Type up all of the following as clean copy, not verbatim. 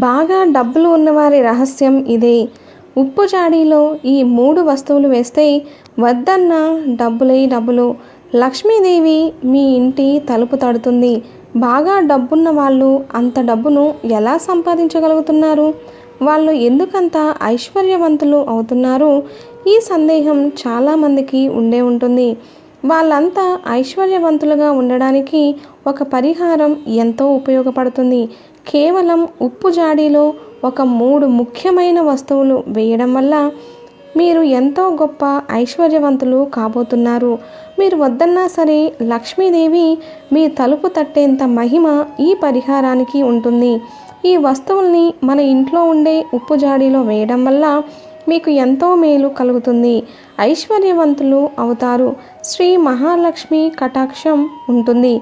బాగా డబ్బులు ఉన్నవారి రహస్యం ఇదే. ఉప్పు జాడీలో ఈ 3 వస్తువులు వేస్తే వద్దన్న డబ్బులే డబ్బులు. లక్ష్మీదేవి మీ ఇంటి తలుపు తడుతుంది. బాగా డబ్బున్న వాళ్ళు అంత డబ్బును ఎలా సంపాదించగలుగుతున్నారు? వాళ్ళు ఎందుకంత ఐశ్వర్యవంతులు అవుతున్నారు? ఈ సందేహం చాలామందికి ఉండే ఉంటుంది. వాళ్ళంతా ఐశ్వర్యవంతులుగా ఉండడానికి ఒక పరిహారం ఎంతో ఉపయోగపడుతుంది. కేవలం ఉప్పు జాడీలో ఒక 3 ముఖ్యమైన వస్తువులు వేయడం వల్ల మీరు ఎంతో గొప్ప ఐశ్వర్యవంతులు కాబోతున్నారు. మీరు వద్దన్నా సరే లక్ష్మీదేవి మీ తలుపు తట్టేంత మహిమ ఈ పరిహారానికి ఉంటుంది. ఈ వస్తువుల్ని మన ఇంట్లో ఉండే ఉప్పు జాడీలో వేయడం వల్ల మీకు ఎంతో మేలు కలుగుతుంది. ఐశ్వర్యవంతులు అవుతారు. శ్రీ మహాలక్ష్మి కటాక్షం ఉంటుంది.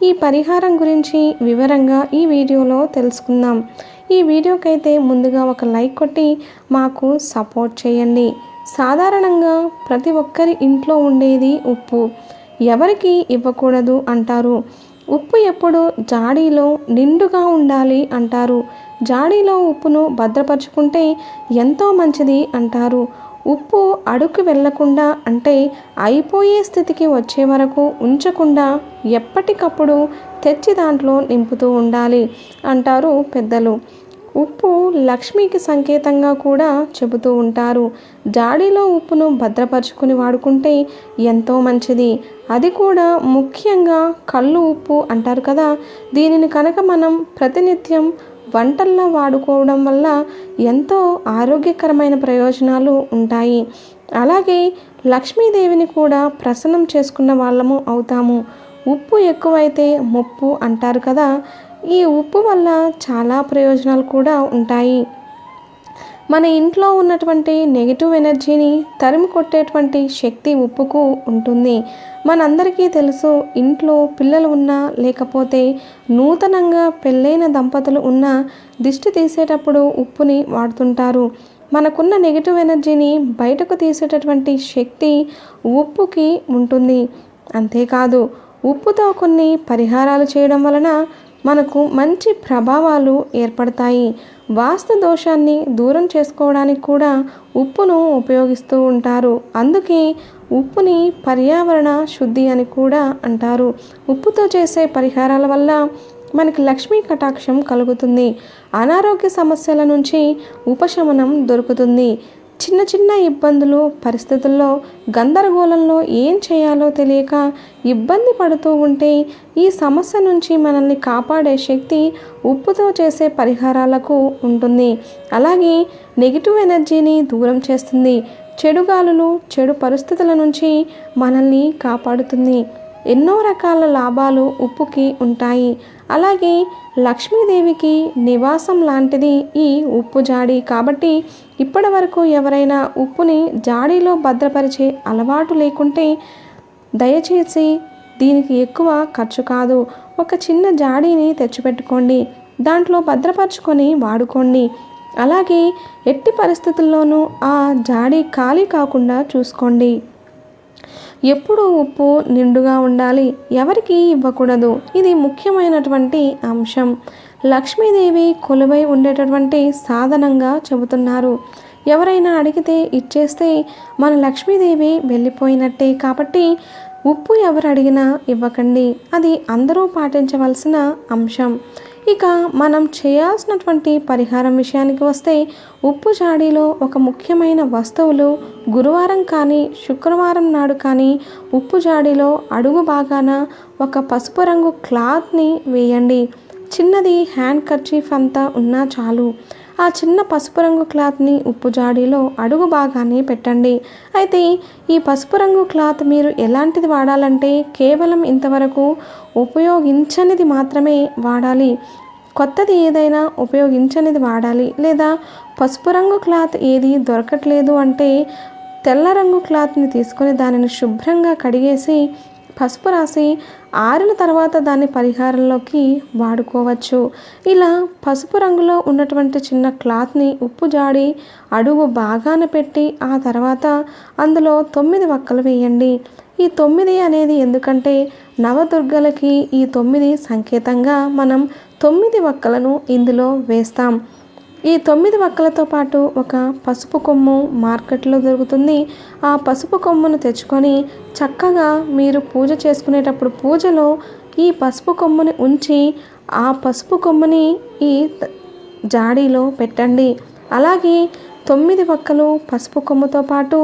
ఈ పరిహారం గురించి వివరంగా ఈ వీడియోలో తెలుసుకుందాం. ఈ వీడియోకైతే ముందుగా ఒక లైక్ కొట్టి మాకు సపోర్ట్ చేయండి. సాధారణంగా ప్రతి ఒక్కరి ఇంట్లో ఉండేది ఉప్పు. ఎవరికి ఇవ్వకూడదు అంటారు. ఉప్పు ఎప్పుడు జాడీలో నిండుగా ఉండాలి అంటారు. జాడీలో ఉప్పును భద్రపరుచుకుంటే ఎంతో మంచిది అంటారు. ఉప్పు అడుక్కు వెళ్లకుండా, అంటే అయిపోయే స్థితికి వచ్చే వరకు ఉంచకుండా ఎప్పటికప్పుడు తెచ్చి దాంట్లో నింపుతూ ఉండాలి అంటారు పెద్దలు. ఉప్పు లక్ష్మికి సంకేతంగా కూడా చెబుతూ ఉంటారు. జాడీలో ఉప్పును భద్రపరుచుకుని వాడుకుంటే ఎంతో మంచిది. అది కూడా ముఖ్యంగా కళ్ళు ఉప్పు అంటారు కదా. దీనిని కనుక మనం ప్రతినిత్యం వంటల్లో వాడుకోవడం వల్ల ఎంతో ఆరోగ్యకరమైన ప్రయోజనాలు ఉంటాయి. అలాగే లక్ష్మీదేవిని కూడా ప్రసన్నం చేసుకున్న వాళ్ళము అవుతాము. ఉప్పు ఎక్కువైతే ముప్పు అంటారు కదా. ఈ ఉప్పు వల్ల చాలా ప్రయోజనాలు కూడా ఉంటాయి. మన ఇంట్లో ఉన్నటువంటి నెగిటివ్ ఎనర్జీని తరిమి కొట్టేటువంటి శక్తి ఉప్పుకు ఉంటుంది. మనందరికీ తెలుసు, ఇంట్లో పిల్లలు ఉన్నా లేకపోతే నూతనంగా పెళ్ళైన దంపతులు ఉన్నా దిష్టి తీసేటప్పుడు ఉప్పుని వాడుతుంటారు. మనకున్న నెగిటివ్ ఎనర్జీని బయటకు తీసేటటువంటి శక్తి ఉప్పుకి ఉంటుంది. అంతేకాదు, ఉప్పుతో కొన్ని పరిహారాలు చేయడం వలన మనకు మంచి ప్రభావాలు ఏర్పడతాయి. వాస్తు దోషాన్ని దూరం చేసుకోవడానికి కూడా ఉప్పును ఉపయోగిస్తూ ఉంటారు. అందుకే ఉప్పుని పర్యావరణ శుద్ధి అని కూడా అంటారు. ఉప్పుతో చేసే పరిహారాల వల్ల మనకి లక్ష్మీ కటాక్షం కలుగుతుంది. అనారోగ్య సమస్యల నుంచి ఉపశమనం దొరుకుతుంది. చిన్న చిన్న ఇబ్బందులు, పరిస్థితుల్లో గందరగోళంలో ఏం చేయాలో తెలియక ఇబ్బంది పడుతూ ఉంటే ఈ సమస్య నుంచి మనల్ని కాపాడే శక్తి ఉప్పుతో చేసే పరిహారాలకు ఉంటుంది. అలాగే నెగిటివ్ ఎనర్జీని దూరం చేస్తుంది. చెడు గాలులు, చెడు పరిస్థితుల నుంచి మనల్ని కాపాడుతుంది. ఎన్నో రకాల లాభాలు ఉప్పుకి ఉంటాయి. అలాగే లక్ష్మీదేవికి నివాసం లాంటిది ఈ ఉప్పు జాడీ. కాబట్టి ఇప్పటి వరకు ఎవరైనా ఉప్పుని జాడీలో భద్రపరిచే అలవాటు లేకుంటే దయచేసి దీనికి ఎక్కువ ఖర్చు కాదు, ఒక చిన్న జాడీని తెచ్చిపెట్టుకోండి. దాంట్లో భద్రపరుచుకొని వాడుకోండి. అలాగే ఎట్టి పరిస్థితుల్లోనూ ఆ జాడీ ఖాళీ కాకుండా చూసుకోండి. ఎప్పుడూ ఉప్పు నిండుగా ఉండాలి, ఎవరికి ఇవ్వకూడదు. ఇది ముఖ్యమైనటువంటి అంశం. లక్ష్మీదేవి కొలువై ఉండేటటువంటి సాధనంగా చెబుతున్నారు. ఎవరైనా అడిగితే ఇచ్చేస్తే మన లక్ష్మీదేవి వెళ్ళిపోయినట్టే. కాబట్టి ఉప్పు ఎవరు అడిగినా ఇవ్వకండి. అది అందరూ పాటించవలసిన అంశం. ఇక మనం చేయాల్సినటువంటి పరిహారం విషయానికి వస్తే, ఉప్పు జాడీలో ఒక ముఖ్యమైన వస్తువులు గురువారం కానీ శుక్రవారం నాడు కానీ ఉప్పు జాడీలో అడుగు భాగాన ఒక పసుపు రంగు క్లాత్ని వేయండి. చిన్నది హ్యాండ్ కర్చీఫ్ అంతా ఉన్నా చాలు. ఆ చిన్న పసుపు రంగు క్లాత్ని ఉప్పు జాడీలో అడుగు భాగాన్ని పెట్టండి. అయితే ఈ పసుపు రంగు క్లాత్ మీరు ఎలాంటిది వాడాలంటే కేవలం ఇంతవరకు ఉపయోగించనిది మాత్రమే వాడాలి. కొత్తది ఏదైనా ఉపయోగించనిది వాడాలి. లేదా పసుపు రంగు క్లాత్ ఏది దొరకట్లేదు అంటే తెల్ల రంగు క్లాత్ని తీసుకొని దానిని శుభ్రంగా కడిగేసి పసుపు రాసి ఆరిన తర్వాత దాన్ని పరిహారంలోకి వాడుకోవచ్చు. ఇలా పసుపు రంగులో ఉన్నటువంటి చిన్న క్లాత్ని ఉప్పు జాడి అడుగు బాగాన పెట్టి ఆ తర్వాత అందులో 9 వక్కలు వేయండి. ఈ 9 అనేది ఎందుకంటే నవదుర్గలకి ఈ 9 సంకేతంగా మనం 9 వక్కలను ఇందులో వేస్తాం. ఈ 9 వక్కలతో పాటు ఒక పసుపు కొమ్ము మార్కెట్లో దొరుకుతుంది. ఆ పసుపు కొమ్మును తెచ్చుకొని చక్కగా మీరు పూజ చేసుకునేటప్పుడు పూజలో ఈ పసుపు కొమ్ముని ఉంచి ఆ పసుపు కొమ్ముని ఈ జాడీలో పెట్టండి. అలాగే 9 వక్కలు పసుపు కొమ్ముతో పాటు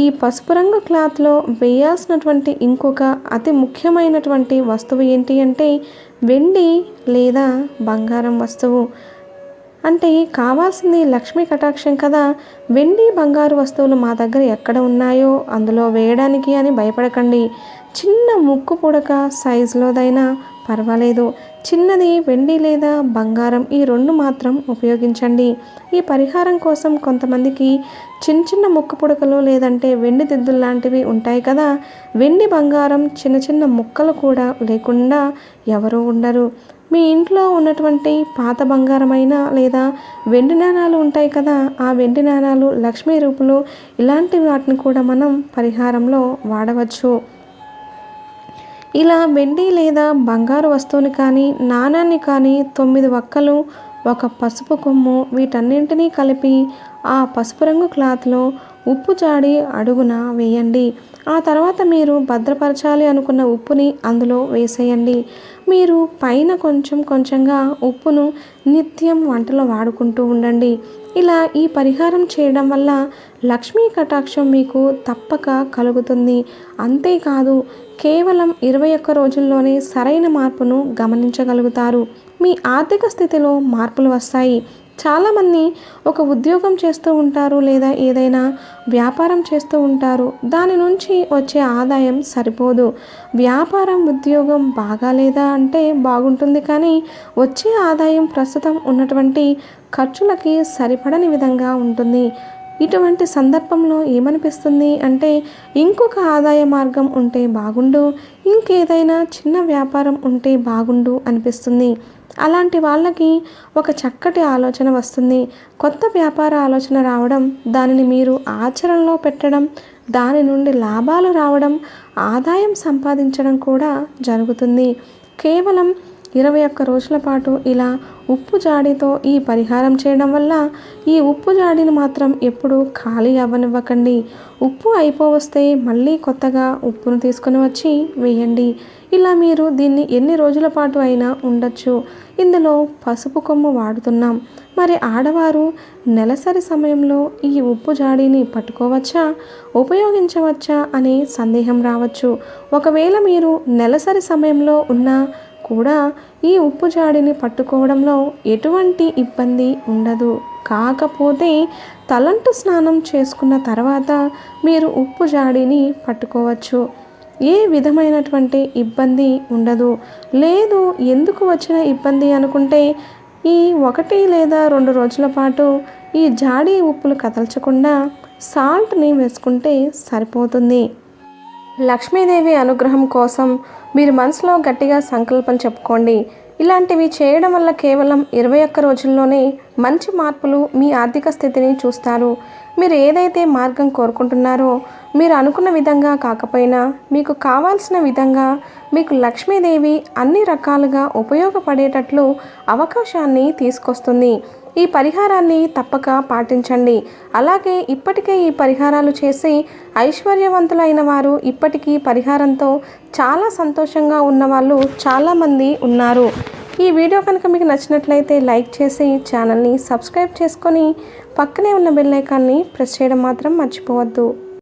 ఈ పసుపు రంగు క్లాత్లో వేయాల్సినటువంటి ఇంకొక అతి ముఖ్యమైనటువంటి వస్తువు ఏంటి అంటే వెండి లేదా బంగారం వస్తువు. అంటే కావాల్సింది లక్ష్మీ కటాక్షం కదా. వెండి బంగారు వస్తువులు మా దగ్గర ఎక్కడ ఉన్నాయో అందులో వేయడానికి అని భయపడకండి. చిన్న ముక్కు పుడక సైజులోదైనా పర్వాలేదు. చిన్నది వెండి లేదా బంగారం ఈ 2 మాత్రం ఉపయోగించండి. ఈ పరిహారం కోసం కొంతమందికి చిన్న చిన్న ముక్కు పుడకలు లేదంటే వెండి దిద్దులు లాంటివి ఉంటాయి కదా. వెండి బంగారం చిన్న చిన్న ముక్కలు కూడా లేకుండా ఎవరూ ఉండరు. మీ ఇంట్లో ఉన్నటువంటి పాత బంగారమైన లేదా వెండి నాణాలు ఉంటాయి కదా, ఆ వెండి నాణాలు లక్ష్మీ రూపులు ఇలాంటి వాటిని కూడా మనం పరిహారంలో వాడవచ్చు. ఇలా వెండి లేదా బంగారు వస్తువుని కానీ నాణాన్ని కానీ 9 వక్కలు ఒక పసుపు కొమ్ము వీటన్నింటినీ కలిపి ఆ పసుపు రంగు క్లాత్లో ఉప్పు జాడి అడుగున వేయండి. ఆ తర్వాత మీరు భద్రపరచాలి అనుకున్న ఉప్పుని అందులో వేసేయండి. మీరు పైన కొంచెం కొంచెంగా ఉప్పును నిత్యం వంటలో వాడుకుంటూ ఉండండి. ఇలా ఈ పరిహారం చేయడం వల్ల లక్ష్మీ కటాక్షం మీకు తప్పక కలుగుతుంది. అంతేకాదు కేవలం 21 రోజుల్లోనే సరైన మార్పును గమనించగలుగుతారు. మీ ఆర్థిక స్థితిలో మార్పులు వస్తాయి. చాలామంది ఒక ఉద్యోగం చేస్తూ ఉంటారు లేదా ఏదైనా వ్యాపారం చేస్తూ ఉంటారు. దాని నుంచి వచ్చే ఆదాయం సరిపోదు. వ్యాపారం ఉద్యోగం బాగాలేదా అంటే బాగుంటుంది, కానీ వచ్చే ఆదాయం ప్రస్తుతం ఉన్నటువంటి ఖర్చులకి సరిపడని విధంగా ఉంటుంది. ఇటువంటి సందర్భంలో ఏమనిపిస్తుంది అంటే ఇంకొక ఆదాయ మార్గం ఉంటే బాగుండు, ఇంకేదైనా చిన్న వ్యాపారం ఉంటే బాగుండు అనిపిస్తుంది. అలాంటి వాళ్ళకి ఒక చక్కటి ఆలోచన వస్తుంది. కొత్త వ్యాపార ఆలోచన రావడం, దానిని మీరు ఆచరణలో పెట్టడం, దాని నుండి లాభాలు రావడం, ఆదాయం సంపాదించడం కూడా జరుగుతుంది. కేవలం 21 రోజుల పాటు ఇలా ఉప్పు జాడీతో ఈ పరిహారం చేయడం వల్ల ఈ ఉప్పు జాడీని మాత్రం ఎప్పుడూ ఖాళీ అవ్వనివ్వకండి. ఉప్పు అయిపోవస్తే మళ్ళీ కొత్తగా ఉప్పును తీసుకొని వచ్చి వేయండి. ఇలా మీరు దీన్ని ఎన్ని రోజుల పాటు అయినా ఉండొచ్చు. ఇందులో పసుపు కొమ్ము వాడుతున్నాం. మరి ఆడవారు నెలసరి సమయంలో ఈ ఉప్పు జాడీని పట్టుకోవచ్చా, ఉపయోగించవచ్చా అనే సందేహం రావచ్చు. ఒకవేళ మీరు నెలసరి సమయంలో ఉన్నా కూడా ఈ ఉప్పు జాడీని పట్టుకోవడంలో ఎటువంటి ఇబ్బంది ఉండదు. కాకపోతే తలంటు స్నానం చేసుకున్న తర్వాత మీరు ఉప్పు జాడీని పట్టుకోవచ్చు. ఏ విధమైనటువంటి ఇబ్బంది ఉండదు. లేదు ఎందుకు వచ్చిన ఇబ్బంది అనుకుంటే ఈ 1 లేదా 2 రోజుల పాటు ఈ జాడీ ఉప్పులు కదల్చకుండా సాల్ట్ని వేసుకుంటే సరిపోతుంది. లక్ష్మీదేవి అనుగ్రహం కోసం మీరు మనసులో గట్టిగా సంకల్పం చెప్పుకోండి. ఇలాంటివి చేయడం వల్ల కేవలం 21 రోజుల్లోనే మంచి మార్పులు మీ ఆర్థిక స్థితిని చూస్తారు. మీరు ఏదైతే మార్గం కోరుకుంటున్నారో మీరు అనుకున్న విధంగా కాకపోయినా మీకు కావాల్సిన విధంగా మీకు లక్ష్మీదేవి అన్ని రకాలుగా ఉపయోగపడేటట్లు అవకాశాన్ని తీసుకొస్తుంది. ఈ పరిహారాన్ని తప్పక పాటించండి. అలాగే ఇప్పటికే ఈ పరిహారాలు చేసి ఐశ్వర్యవంతులైన వారు ఇప్పటికీ పరిహారంతో చాలా సంతోషంగా ఉన్నవాళ్ళు చాలామంది ఉన్నారు. ఈ వీడియో కనుక మీకు నచ్చినట్లయితే లైక్ చేసి ఛానల్ని సబ్స్క్రైబ్ చేసుకొని పక్కనే ఉన్న బెల్ ఐకాన్ని ప్రెస్ చేయడం మాత్రం మర్చిపోవద్దు.